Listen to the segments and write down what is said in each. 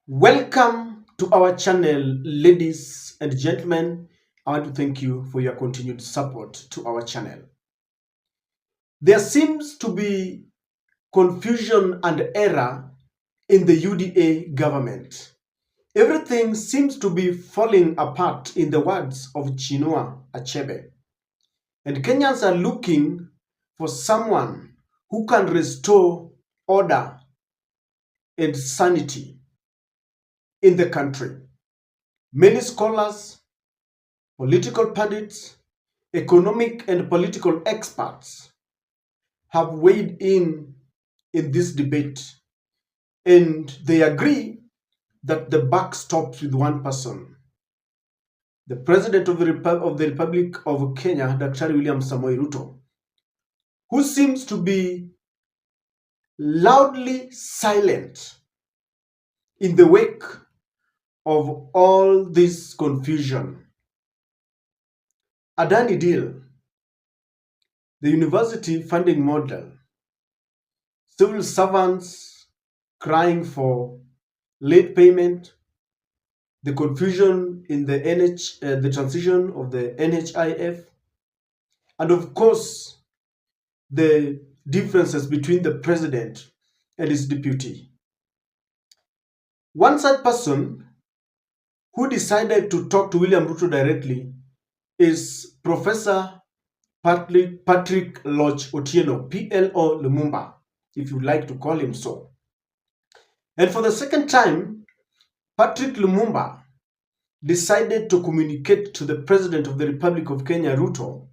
Welcome to our channel, ladies and gentlemen. I want to thank you for your continued support to our channel. There seems to be confusion and error in the UDA government. Everything seems to be falling apart, in the words of Chinua Achebe. And Kenyans are looking for someone who can restore order and sanity in the country. Many scholars, political pundits, economic and political experts have weighed in this debate, and they agree that the buck stops with one person, the President of the Republic of Kenya, Dr. William Samoei Ruto, who seems to be loudly silent in the wake of all this confusion. Adani deal, the university funding model, civil servants crying for late payment, the confusion in the transition of the NHIF, and of course, the differences between the president and his deputy. One such person who decided to talk to William Ruto directly is Professor Patrick Lodge Otieno, PLO Lumumba, if you like to call him so. And for the second time, Patrick Lumumba decided to communicate to the President of the Republic of Kenya, Ruto,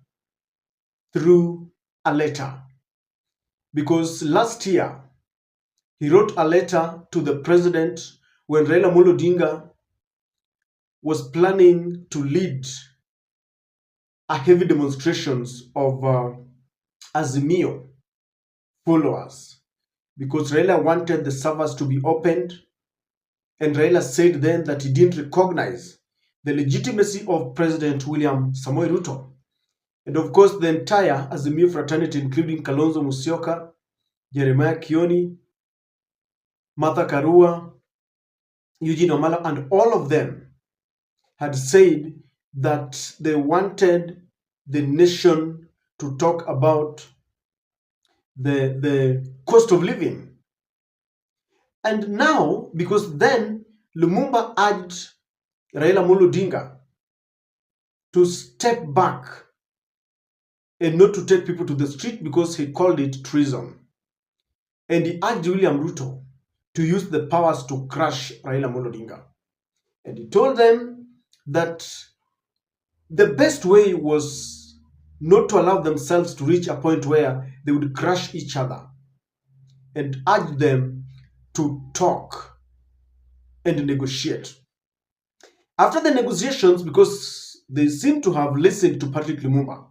through a letter. Because last year, he wrote a letter to the President when Raila Amolo Odinga was planning to lead a heavy demonstrations of Azimio followers. Because Raila wanted the servers to be opened, and Raila said then that he didn't recognize the legitimacy of President William Samoei Ruto. And of course, the entire Azimio fraternity, including Kalonzo Musyoka, Jeremiah Kioni, Martha Karua, Eugene Omala, and all of them had said that they wanted the nation to talk about the cost of living. And now, because then Lumumba urged Raila Amolo Odinga to step back and not to take people to the street because he called it treason. And he urged William Ruto to use the powers to crush Raila Amolo Odinga. And he told them that the best way was not to allow themselves to reach a point where they would crush each other, and urged them to talk and negotiate. After the negotiations, because they seem to have listened to Patrick Lumumba,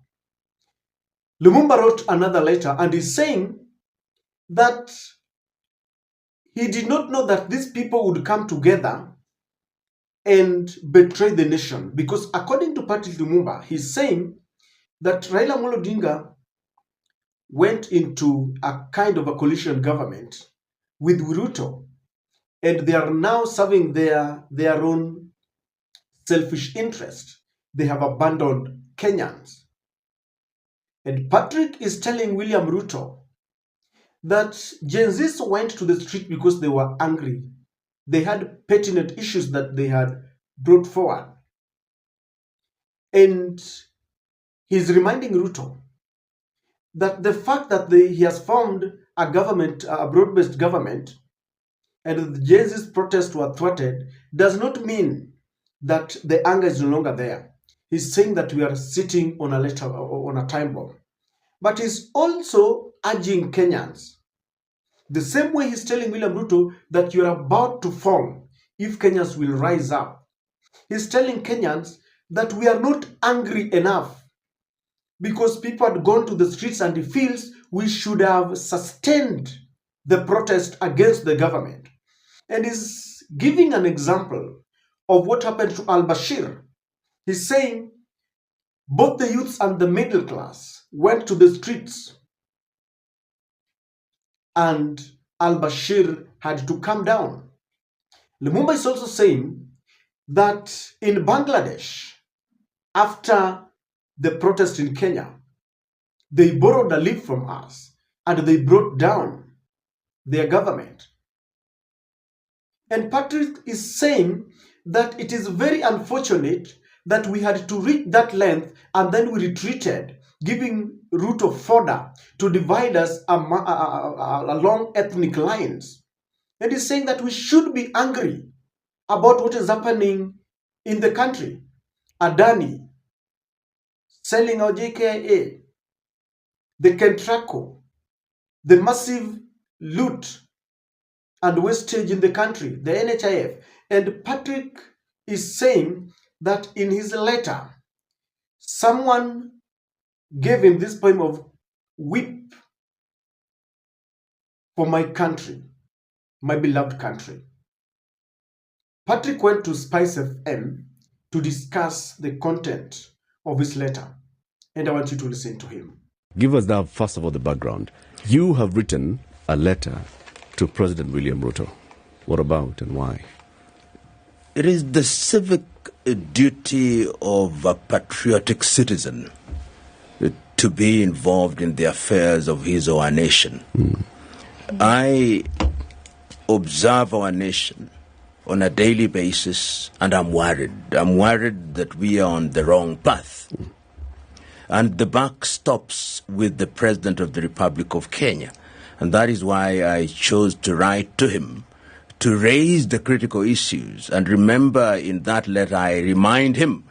Lumumba wrote another letter and is saying that he did not know that these people would come together and betray the nation. Because according to Patrick Lumumba, he's saying that Raila Amolo Odinga went into a kind of a coalition government with Ruto, and they are now serving their own selfish interest. They have abandoned Kenyans. And Patrick is telling William Ruto that Gen Zs went to the street because they were angry. They had pertinent issues that they had brought forward. And he's reminding Ruto that the fact that he has formed a government, a broad-based government, and the Gen Z's protests were thwarted, does not mean that the anger is no longer there. He's saying that we are sitting on a time bomb. But he's also urging Kenyans, the same way he's telling William Ruto that you're about to fall if Kenyans will rise up. He's telling Kenyans that we are not angry enough because people had gone to the streets, and he feels we should have sustained the protest against the government. And he's giving an example of what happened to al-Bashir. He's saying both the youths and the middle class went to the streets, and al-Bashir had to come down. Lumumba is also saying that in Bangladesh, after the protest in Kenya, they borrowed a leaf from us and they brought down their government. And Patrick is saying that it is very unfortunate that we had to reach that length and then we retreated, giving Ruto fodder to divide us along ethnic lines. And he's saying that we should be angry about what is happening in the country. Adani selling our JKIA, the Kentraco, the massive loot and wastage in the country, the NHIF. And Patrick is saying that in his letter, someone gave him this poem of "Weep for my country, my beloved country." Patrick went to Spice FM to discuss the content of his letter, and I want you to listen to him. Give us now, first of all, the background. You have written a letter to President William Ruto. What about and why? It is the civic duty of a patriotic citizen to be involved in the affairs of his or our nation. I observe our nation on a daily basis, and I'm worried. I'm worried that we are on the wrong path. And the buck stops with the President of the Republic of Kenya. And that is why I chose to write to him, to raise the critical issues. And remember, in that letter, I remind him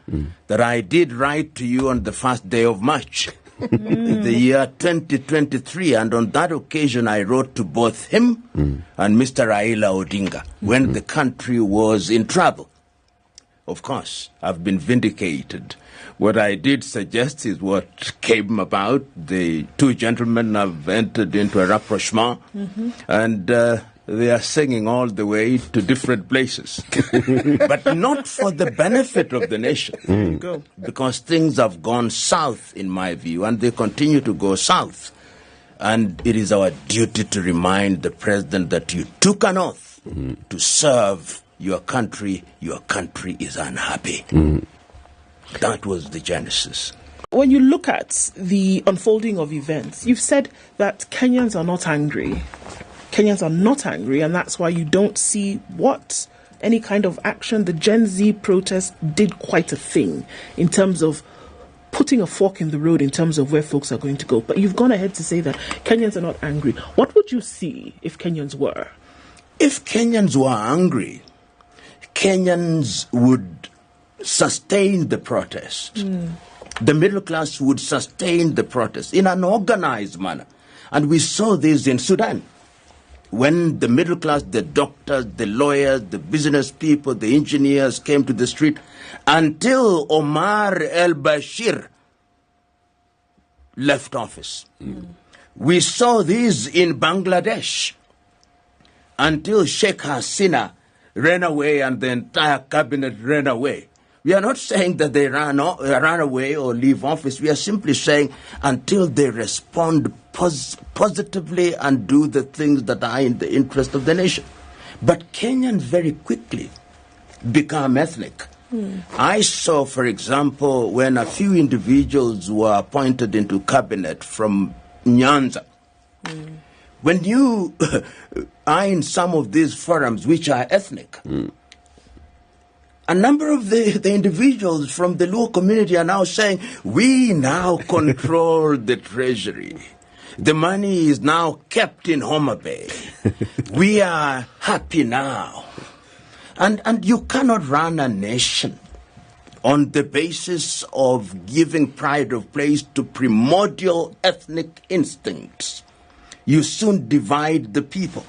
that I did write to you on the first day of March, the year 2023. And on that occasion, I wrote to both him and Mr. Raila Odinga when the country was in trouble. Of course, I've been vindicated. What I did suggest is what came about. The two gentlemen have entered into a rapprochement, and they are singing all the way to different places. But not for the benefit of the nation. Because things have gone south, in my view, and they continue to go south. And it is our duty to remind the president that you took an oath to serve your country is unhappy. That was the genesis. When you look at the unfolding of events, you've said that Kenyans are not angry. Kenyans are not angry, and that's why you don't see what any kind of action. The Gen Z protest did quite a thing in terms of putting a fork in the road in terms of where folks are going to go. But you've gone ahead to say that Kenyans are not angry. What would you see if Kenyans were? If Kenyans were angry, Kenyans would sustain the protest. The middle class would sustain the protest in an organized manner. And we saw this in Sudan. When the middle class, the doctors, the lawyers, the business people, the engineers came to the street, until Omar al-Bashir left office. We saw this in Bangladesh until Sheikh Hasina ran away and the entire cabinet ran away. We are not saying that they ran away or leave office. We are simply saying until they respond positively and do the things that are in the interest of the nation. But Kenyans very quickly become ethnic. I saw, for example, when a few individuals were appointed into cabinet from Nyanza. When you are in some of these forums which are ethnic, a number of the individuals from the Luo community are now saying, we now control the treasury. The money is now kept in Homa Bay. We are happy now. And you cannot run a nation on the basis of giving pride of place to primordial ethnic instincts. You soon divide the people.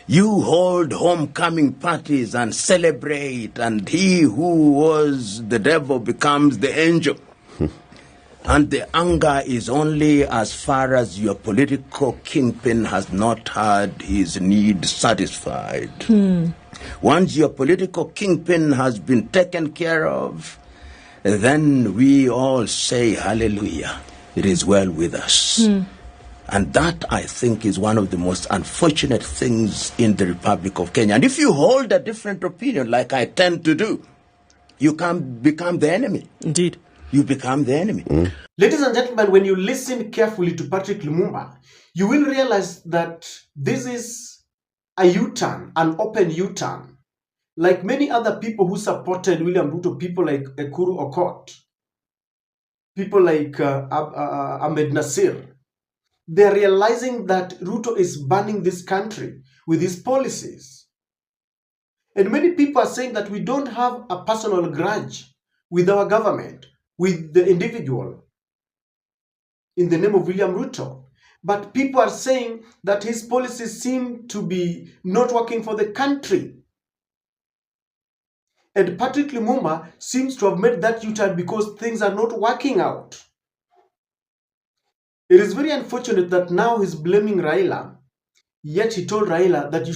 You hold homecoming parties and celebrate, and he who was the devil becomes the angel. And the anger is only as far as your political kingpin has not had his need satisfied. Once your political kingpin has been taken care of, then we all say, hallelujah, it is well with us. And that, I think, is one of the most unfortunate things in the Republic of Kenya. And if you hold a different opinion, like I tend to do, you can become the enemy. Indeed. You become the enemy. Ladies and gentlemen, when you listen carefully to Patrick Lumumba, you will realize that this is a U-turn, an open U-turn. Like many other people who supported William Ruto, people like Ekuru Okot, people like Ahmed Nasir, they're realizing that Ruto is banning this country with his policies. And many people are saying that we don't have a personal grudge with our government, with the individual, in the name of William Ruto. But people are saying that his policies seem to be not working for the country. And Patrick Lumumba seems to have made that U-turn because things are not working out. It is very unfortunate that now he's blaming Raila, yet he told Raila that you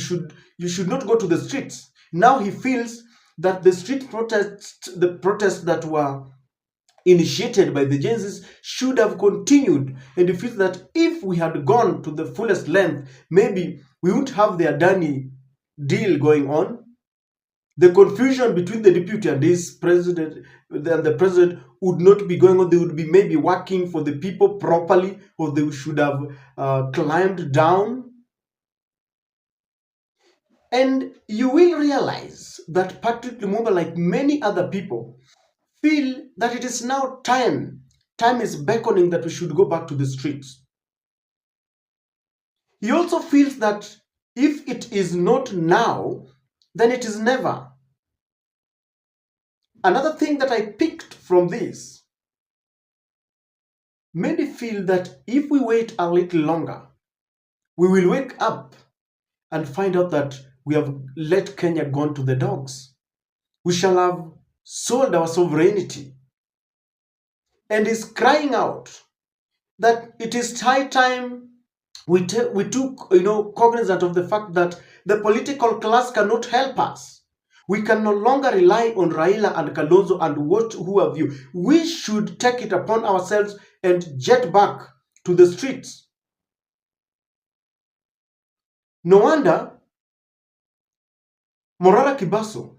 should not go to the streets. Now he feels that the street protests, the protests that were initiated by the Gen Zs should have continued, and he feels that if we had gone to the fullest length, maybe we wouldn't have the Adani deal going on. The confusion between the deputy and his president and the president would not be going on. They would be maybe working for the people properly, or they should have climbed down. And you will realize that Patrick Lumumba, like many other people, feel that it is now time is beckoning that we should go back to the streets. He also feels that if it is not now, then it is never. Another thing that I picked from this, many feel that if we wait a little longer, we will wake up and find out that we have let Kenya gone to the dogs. We shall have sold our sovereignty. And is crying out that it is high time we took cognizance of the fact that the political class cannot help us. We can no longer rely on Raila and Kalonzo and who have you. We should take it upon ourselves and jet back to the streets. No wonder Morara Kibaso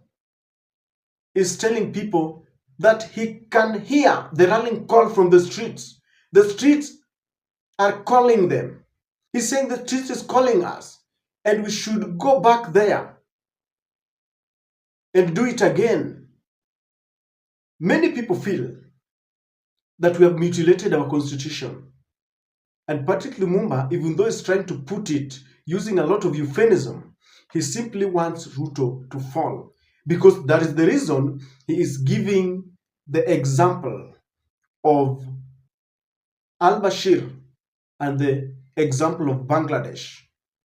is telling people that he can hear the rallying call from the streets. The streets are calling them. He's saying the streets is calling us, and we should go back there and do it again. Many people feel that we have mutilated our constitution. And Patrick Lumumba, even though he's trying to put it using a lot of euphemism, he simply wants Ruto to fall, because that is the reason he is giving the example of al-Bashir and the example of Bangladesh.